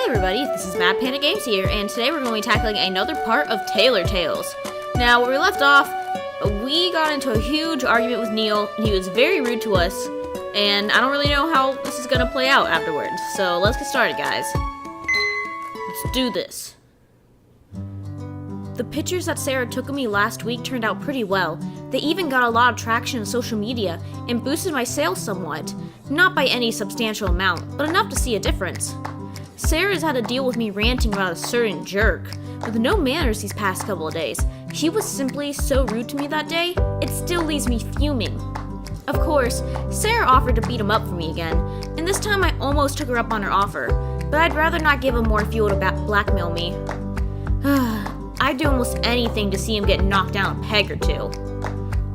Hey everybody, this is MadPanda Games here, and today we're going to be tackling another part of Tailor Tales. Now, where we left off, we got into a huge argument with Neil, and he was very rude to us, and I don't really know how this is going to play out afterwards. So let's get started, guys. Let's do this. The pictures that Sarah took of me last week turned out pretty well. They even got a lot of traction on social media and boosted my sales somewhat. Not by any substantial amount, but enough to see a difference. Sarah's had to deal with me ranting about a certain jerk with no manners these past couple of days. He was simply so rude to me that day, it still leaves me fuming. Of course, Sarah offered to beat him up for me again, and this time I almost took her up on her offer, but I'd rather not give him more fuel to blackmail me. I'd do almost anything to see him get knocked down a peg or two.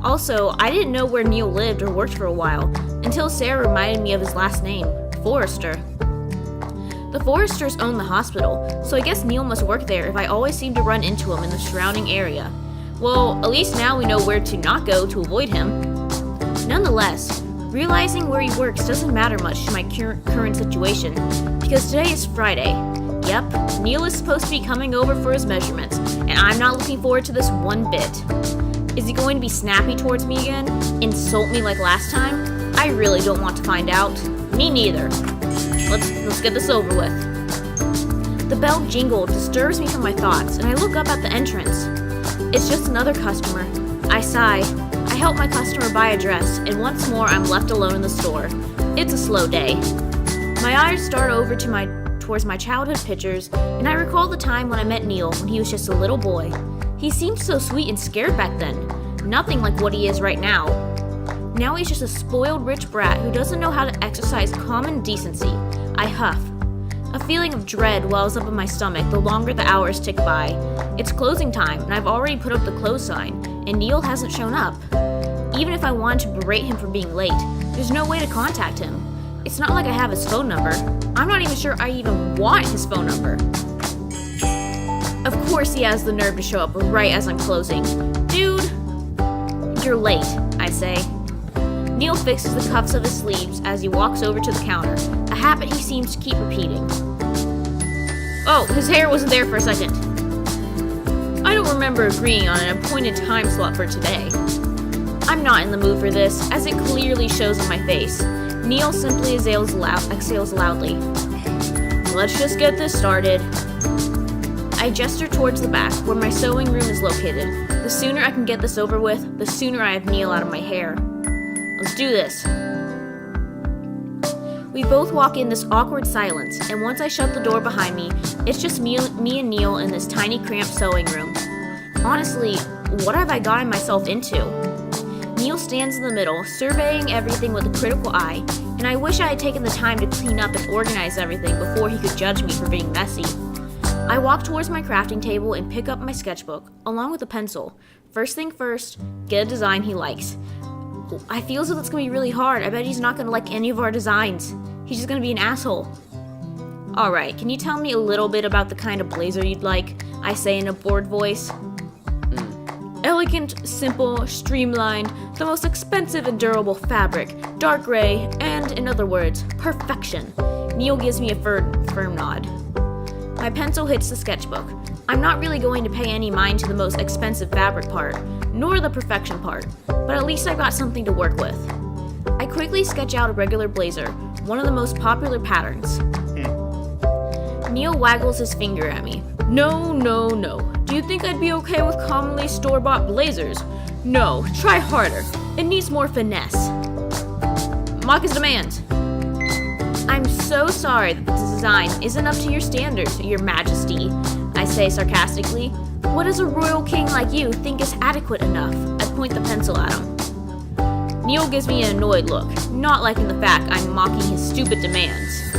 Also, I didn't know where Neil lived or worked for a while, until Sarah reminded me of his last name, Forrester. The Forresters own the hospital, so I guess Neil must work there if I always seem to run into him in the surrounding area. Well, at least now we know where to not go to avoid him. Nonetheless, realizing where he works doesn't matter much to my current situation, because today is Friday. Yep, Neil is supposed to be coming over for his measurements, and I'm not looking forward to this one bit. Is he going to be snappy towards me again? Insult me like last time? I really don't want to find out. Me neither. Let's get this over with. The bell jingle disturbs me from my thoughts, and I look up at the entrance. It's just another customer. I sigh. I help my customer buy a dress, and once more I'm left alone in the store. It's a slow day. My eyes start over towards my childhood pictures, and I recall the time when I met Neil when he was just a little boy. He seemed so sweet and scared back then. Nothing like what he is right now. Now he's just a spoiled rich brat who doesn't know how to exercise common decency. I huff. A feeling of dread wells up in my stomach the longer the hours tick by. It's closing time, and I've already put up the close sign, and Neil hasn't shown up. Even if I wanted to berate him for being late, there's no way to contact him. It's not like I have his phone number. I'm not even sure I even want his phone number. Of course he has the nerve to show up right as I'm closing. Dude, you're late, I say. Neil fixes the cuffs of his sleeves as he walks over to the counter, a habit he seems to keep repeating. Oh, his hair wasn't there for a second. I don't remember agreeing on an appointed time slot for today. I'm not in the mood for this, as it clearly shows on my face. Neil simply exhales loudly. Let's just get this started. I gesture towards the back, where my sewing room is located. The sooner I can get this over with, the sooner I have Neil out of my hair. Let's do this. We both walk in this awkward silence, and once I shut the door behind me, it's just me and Neil in this tiny cramped sewing room. Honestly, what have I gotten myself into? Neil stands in the middle, surveying everything with a critical eye, and I wish I had taken the time to clean up and organize everything before he could judge me for being messy. I walk towards my crafting table and pick up my sketchbook, along with a pencil. First thing first, get a design he likes. I feel as though that's going to be really hard. I bet he's not going to like any of our designs. He's just going to be an asshole. Alright, can you tell me a little bit about the kind of blazer you'd like? I say in a bored voice. Elegant, simple, streamlined, the most expensive and durable fabric, dark gray, and, in other words, perfection. Neil gives me a firm nod. My pencil hits the sketchbook. I'm not really going to pay any mind to the most expensive fabric part, nor the perfection part, but at least I've got something to work with. I quickly sketch out a regular blazer, one of the most popular patterns. Neil waggles his finger at me. No. Do you think I'd be okay with commonly store-bought blazers? No, try harder. It needs more finesse. Mock his demands. I'm so sorry that the design isn't up to your standards, Your Majesty, I say sarcastically. What does a royal king like you think is adequate enough? I point the pencil at him. Neil gives me an annoyed look, not liking the fact I'm mocking his stupid demands.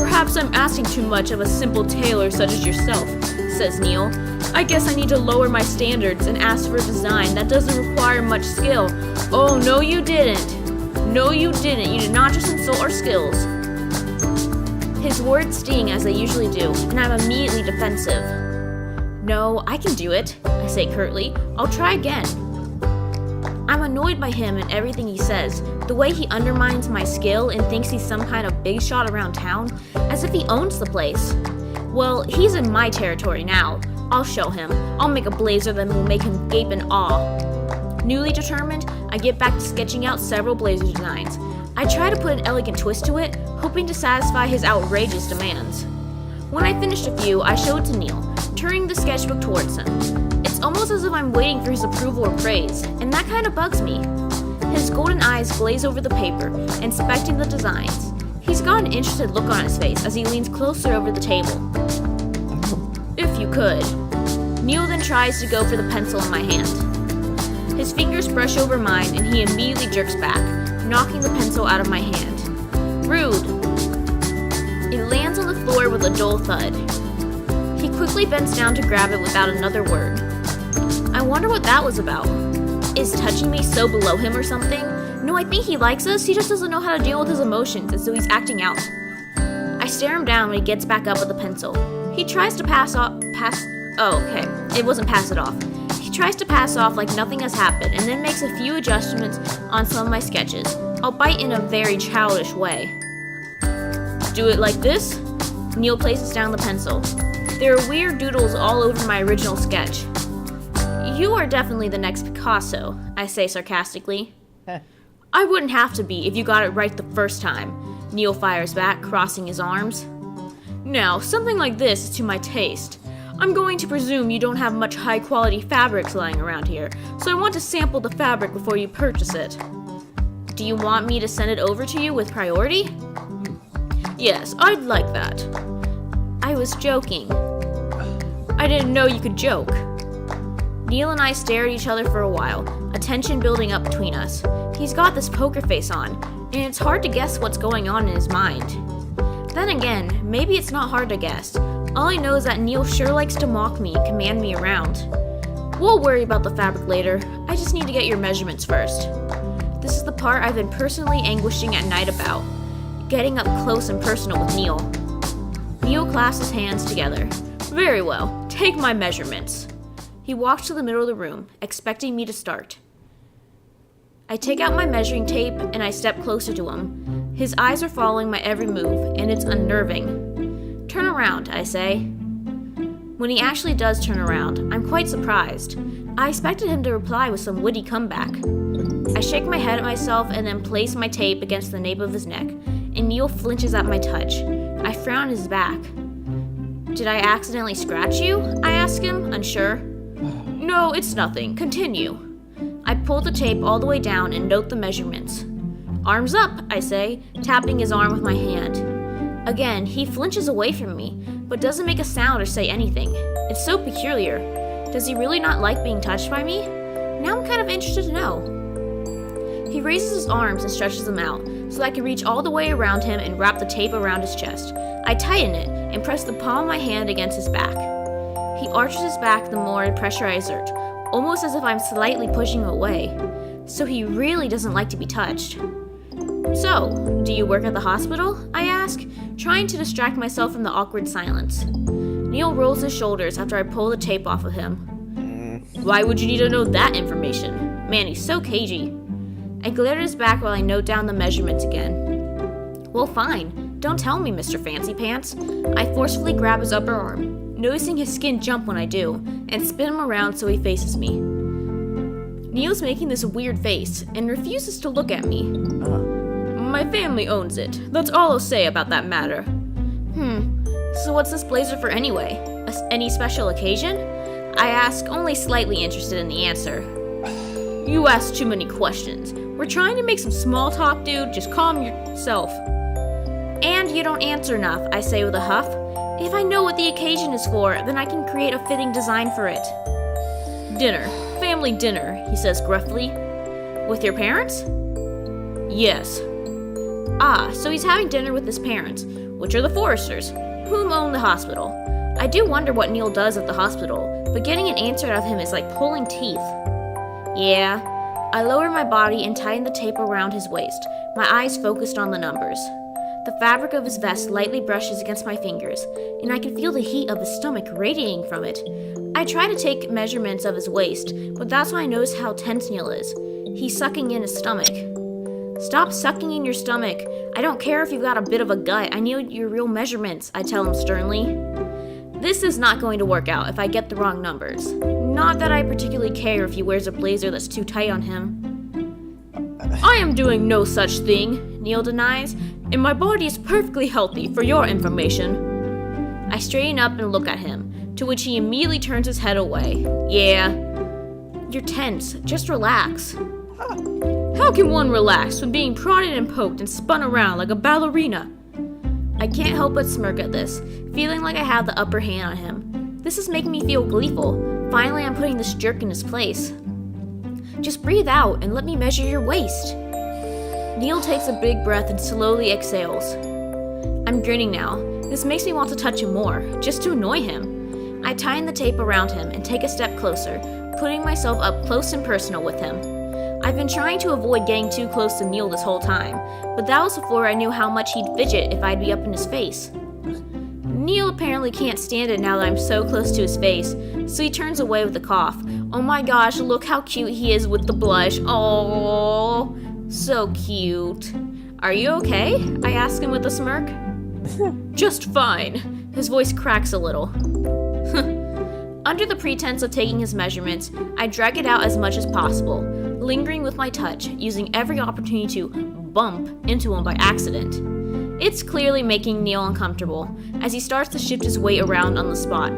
Perhaps I'm asking too much of a simple tailor such as yourself, says Neil. I guess I need to lower my standards and ask for a design that doesn't require much skill. Oh, no you didn't. No you didn't. You did not just insult our skills. His words sting as they usually do, and I'm immediately defensive. No, I can do it, I say curtly. I'll try again. I'm annoyed by him and everything he says, The way he undermines my skill and thinks he's some kind of big shot around town, as if he owns the place. Well, he's in my territory now. I'll show him. I'll make a blazer that will make him gape in awe. Newly determined, I get back to sketching out several blazer designs. I try to put an elegant twist to it, hoping to satisfy his outrageous demands. When I finished a few, I show it to Neil, turning the sketchbook towards him. It's almost as if I'm waiting for his approval or praise, and that kind of bugs me. His golden eyes glaze over the paper, inspecting the designs. He's got an interested look on his face as he leans closer over the table. If you could. Neil then tries to go for the pencil in my hand. His fingers brush over mine and he immediately jerks back, knocking the pencil out of my hand. Rude. It lands on the floor with a dull thud. He quickly bends down to grab it without another word. I wonder what that was about. Is touching me so below him or something? No, I think he likes us, he just doesn't know how to deal with his emotions, and so he's acting out. I stare him down when he gets back up with the pencil. He tries to pass it off. He tries to pass off like nothing has happened, and then makes a few adjustments on some of my sketches, albeit in a very childish way. Do it like this? Neil places down the pencil. There are weird doodles all over my original sketch. You are definitely the next Picasso, I say sarcastically. I wouldn't have to be if you got it right the first time, Neil fires back, crossing his arms. Now, something like this is to my taste. I'm going to presume you don't have much high-quality fabrics lying around here, so I want to sample the fabric before you purchase it. Do you want me to send it over to you with priority? Yes, I'd like that. I was joking. I didn't know you could joke. Neil and I stare at each other for a while, a tension building up between us. He's got this poker face on, and it's hard to guess what's going on in his mind. Then again, maybe it's not hard to guess. All I know is that Neil sure likes to mock me and command me around. We'll worry about the fabric later. I just need to get your measurements first. This is the part I've been personally anguishing at night about. Getting up close and personal with Neil. Neil clasps his hands together. Very well, take my measurements. He walks to the middle of the room, expecting me to start. I take out my measuring tape and I step closer to him. His eyes are following my every move, and it's unnerving. Turn around, I say. When he actually does turn around, I'm quite surprised. I expected him to reply with some witty comeback. I shake my head at myself and then place my tape against the nape of his neck, and Neil flinches at my touch. I frown his back. Did I accidentally scratch you? I ask him, unsure. No, it's nothing. Continue. I pull the tape all the way down and note the measurements. Arms up, I say, tapping his arm with my hand. Again, he flinches away from me, but doesn't make a sound or say anything. It's so peculiar. Does he really not like being touched by me? Now I'm kind of interested to know. He raises his arms and stretches them out, so that I can reach all the way around him and wrap the tape around his chest. I tighten it and press the palm of my hand against his back. He arches his back the more pressure I exert, almost as if I'm slightly pushing him away. So he really doesn't like to be touched. So, do you work at the hospital? I ask, trying to distract myself from the awkward silence. Neil rolls his shoulders after I pull the tape off of him. Why would you need to know that information? Man, he's so cagey. I glare at his back while I note down the measurements again. Well, fine. Don't tell me, Mr. Fancy Pants. I forcefully grab his upper arm, noticing his skin jump when I do, and spin him around so he faces me. Neil's making this weird face and refuses to look at me. My family owns it. That's all I'll say about that matter. So what's this blazer for anyway? Any special occasion? I ask, only slightly interested in the answer. You ask too many questions. We're trying to make some small talk, dude. Just calm yourself. And you don't answer enough, I say with a huff. If I know what the occasion is for, then I can create a fitting design for it. Dinner. Family dinner, he says gruffly. With your parents? Yes. Ah, so he's having dinner with his parents, which are the Forresters, whom own the hospital. I do wonder what Neil does at the hospital, but getting an answer out of him is like pulling teeth. Yeah. I lower my body and tighten the tape around his waist, my eyes focused on the numbers. The fabric of his vest lightly brushes against my fingers, and I can feel the heat of his stomach radiating from it. I try to take measurements of his waist, but that's when I notice how tense Neil is. He's sucking in his stomach. Stop sucking in your stomach. I don't care if you've got a bit of a gut. I need your real measurements, I tell him sternly. This is not going to work out if I get the wrong numbers. Not that I particularly care if he wears a blazer that's too tight on him. I am doing no such thing, Neil denies, and my body is perfectly healthy, for your information. I straighten up and look at him, to which he immediately turns his head away. Yeah. You're tense. Just relax. How can one relax when being prodded and poked and spun around like a ballerina? I can't help but smirk at this, feeling like I have the upper hand on him. This is making me feel gleeful. Finally, I'm putting this jerk in his place. Just breathe out and let me measure your waist. Neil takes a big breath and slowly exhales. I'm grinning now. This makes me want to touch him more, just to annoy him. I tighten the tape around him and take a step closer, putting myself up close and personal with him. I've been trying to avoid getting too close to Neil this whole time, but that was before I knew how much he'd fidget if I'd be up in his face. Neil apparently can't stand it now that I'm so close to his face, so he turns away with a cough. Oh my gosh, look how cute he is with the blush. Oh, so cute. Are you okay? I ask him with a smirk. Just fine. His voice cracks a little. Under the pretense of taking his measurements, I drag it out as much as possible, lingering with my touch, using every opportunity to bump into him by accident. It's clearly making Neil uncomfortable, as he starts to shift his weight around on the spot,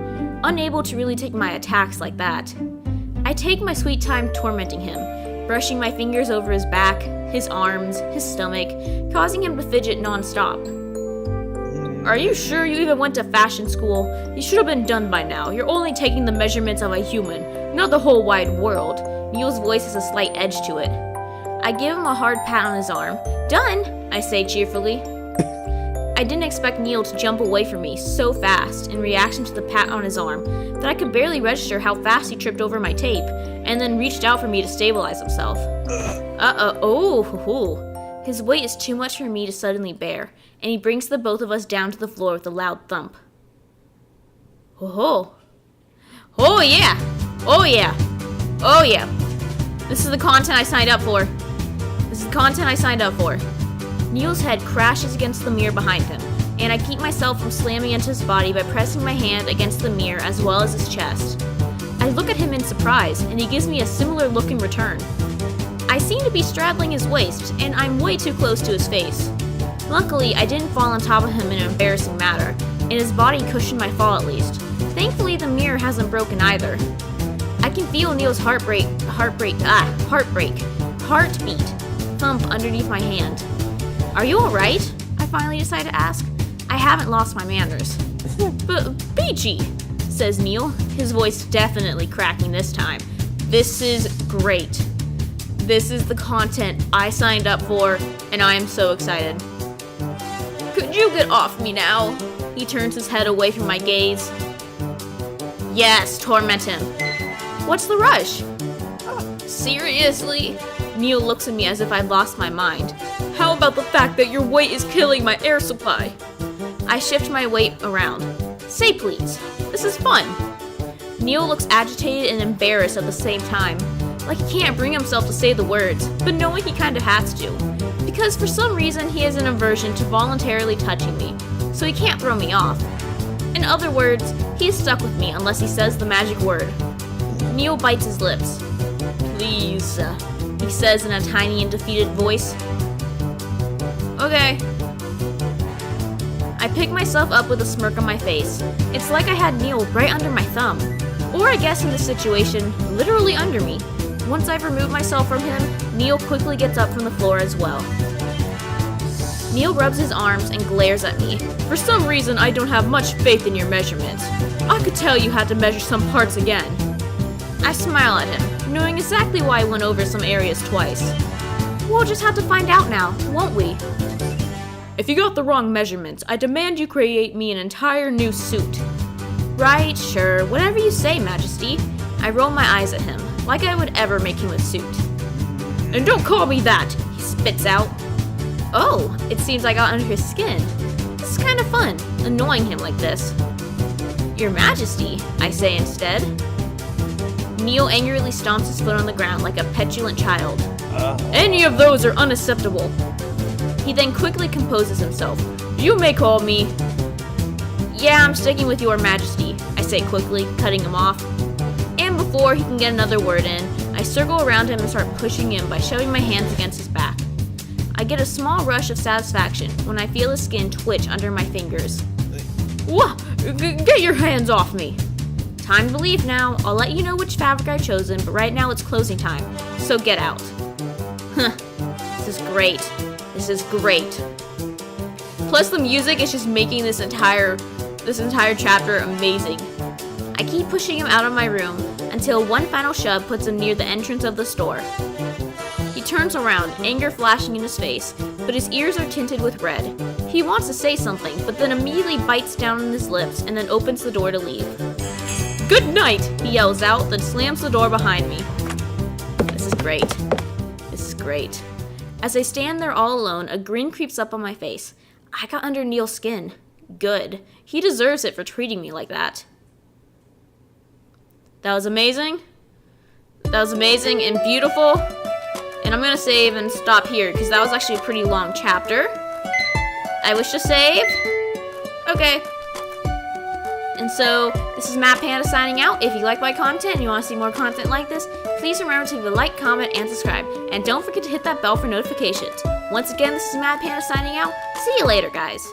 unable to really take my attacks like that. I take my sweet time tormenting him, brushing my fingers over his back, his arms, his stomach, causing him to fidget non-stop. Are you sure you even went to fashion school? You should have been done by now. You're only taking the measurements of a human, not the whole wide world. Neil's voice has a slight edge to it. I give him a hard pat on his arm. Done, I say cheerfully. I didn't expect Neil to jump away from me so fast in reaction to the pat on his arm that I could barely register how fast he tripped over my tape and then reached out for me to stabilize himself. His weight is too much for me to suddenly bear, and he brings the both of us down to the floor with a loud thump. Oh yeah! Oh yeah! Oh yeah! This is the content I signed up for. Neil's head crashes against the mirror behind him, and I keep myself from slamming into his body by pressing my hand against the mirror as well as his chest. I look at him in surprise, and he gives me a similar look in return. I seem to be straddling his waist, and I'm way too close to his face. Luckily, I didn't fall on top of him in an embarrassing manner, and his body cushioned my fall at least. Thankfully, the mirror hasn't broken either. I can feel Neil's heartbeat thump underneath my hand. Are you alright? I finally decide to ask. I haven't lost my manners. But Peachy, says Neil, his voice definitely cracking this time. This is great. This is the content I signed up for, and I am so excited. Could you get off me now? He turns his head away from my gaze. Yes, torment him. What's the rush? Seriously? Neil looks at me as if I'd lost my mind. How about the fact that your weight is killing my air supply? I shift my weight around. Say please. This is fun. Neil looks agitated and embarrassed at the same time. Like he can't bring himself to say the words, but knowing he kind of has to. Because for some reason he has an aversion to voluntarily touching me, so he can't throw me off. In other words, he's stuck with me unless he says the magic word. Neil bites his lips. Please, he says in a tiny and defeated voice. Okay. I pick myself up with a smirk on my face. It's like I had Neil right under my thumb. Or I guess in this situation, literally under me. Once I've removed myself from him, Neil quickly gets up from the floor as well. Neil rubs his arms and glares at me. For some reason, I don't have much faith in your measurements. I could tell you had to measure some parts again. I smile at him, knowing exactly why I went over some areas twice. We'll just have to find out now, won't we? If you got the wrong measurements, I demand you create me an entire new suit. Right, sure, whatever you say, Majesty. I roll my eyes at him, like I would ever make him a suit. And don't call me that, he spits out. Oh, it seems I got under his skin. This is kind of fun, annoying him like this. Your Majesty, I say instead. Neil angrily stomps his foot on the ground like a petulant child. Any of those are unacceptable. He then quickly composes himself. You may call me. Yeah, I'm sticking with your majesty, I say quickly, cutting him off. And before he can get another word in, I circle around him and start pushing him by shoving my hands against his back. I get a small rush of satisfaction when I feel his skin twitch under my fingers. Whoa! Get your hands off me! Time to leave now. I'll let you know which fabric I've chosen, but right now it's closing time, so get out. Huh. This is great. This is great. Plus the music is just making this entire chapter amazing. I keep pushing him out of my room until one final shove puts him near the entrance of the store. He turns around, anger flashing in his face, but his ears are tinted with red. He wants to say something, but then immediately bites down on his lips and then opens the door to leave. Good night, he yells out, then slams the door behind me. This is great. This is great. As I stand there all alone, a grin creeps up on my face. I got under Neil's skin. Good. He deserves it for treating me like that. That was amazing. That was amazing and beautiful. And I'm gonna save and stop here because that was actually a pretty long chapter. I wish to save. Okay. And so, this is MadPanda signing out. If you like my content and you want to see more content like this, please remember to leave a like, comment, and subscribe. And don't forget to hit that bell for notifications. Once again, this is MadPanda signing out. See you later, guys.